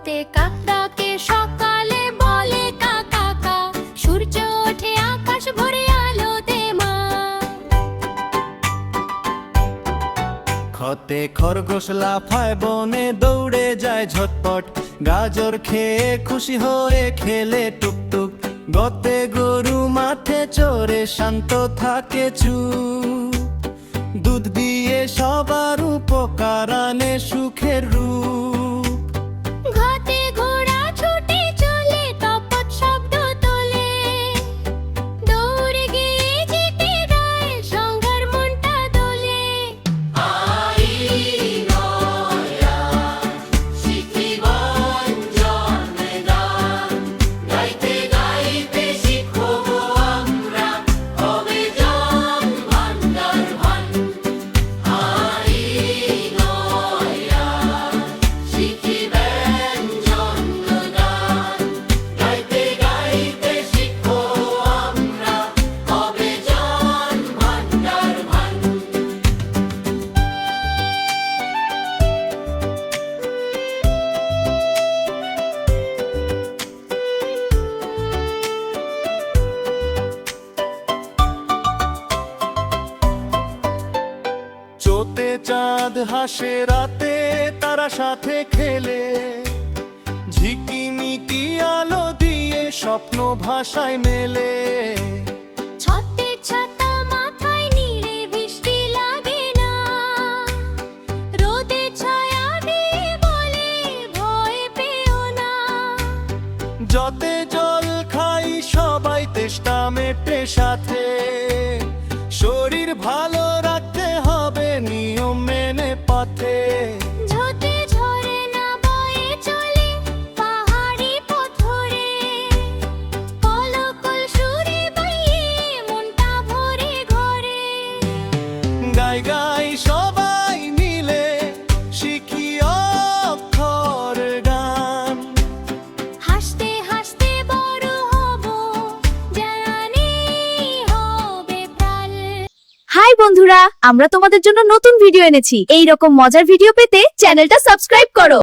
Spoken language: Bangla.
রাতে কাক ডাকে সকালে বলে কা কা কা, সূর্য ওঠে আকাশ ভরে আলোতে মা। খতে খরগোশ লাফায় বনে দৌড়ে যায় ঝটপট, গাজর খেয়ে খুশি হয়ে খেলে টুকটুক। গতে গরু মাঠে চড়ে শান্ত থাকে চুপ, দুধ দিয়ে সবার উপকার আনে সুখের রূপ। ঘাটে ঘোড়া ছুটে চলে তপত শব্দ তোলে, দৌড়ে গিয়ে জিতে গায় সংঘার মনটা দোলে। চোতে চাঁদ হাসে রাতে তারা সাথে খেলে, ঝিকিমিকি আলো দিয়ে স্বপ্ন ভাষায় মেলে। ছত্রের ছাতা মাথায় নিলে বৃষ্টি লাগে না, রোদে ছায়া দিয়ে বলে ভয় পেও না। যতে জল খাই সবাই তেষ্টা মেটে সাথে, শরীর ভালো রাখতে হবে নিয়ম মেনে পথে। ঝোঁতে ঝরে না বয়ে চলে পাহাড়ি পথরে, কলকল সুরে বাইয়ে মনটা ভরে ঘরে। গাই গাই সবাই মিলে শিখি অক্ষর গান, হাসতে হাসতে বড় হব জানি হবে প্রাণ। হাই বন্ধুরা, আমরা তোমাদের জন্য নতুন ভিডিও এনেছি। এই রকম মজার ভিডিও পেতে চ্যানেলটা সাবস্ক্রাইব করো।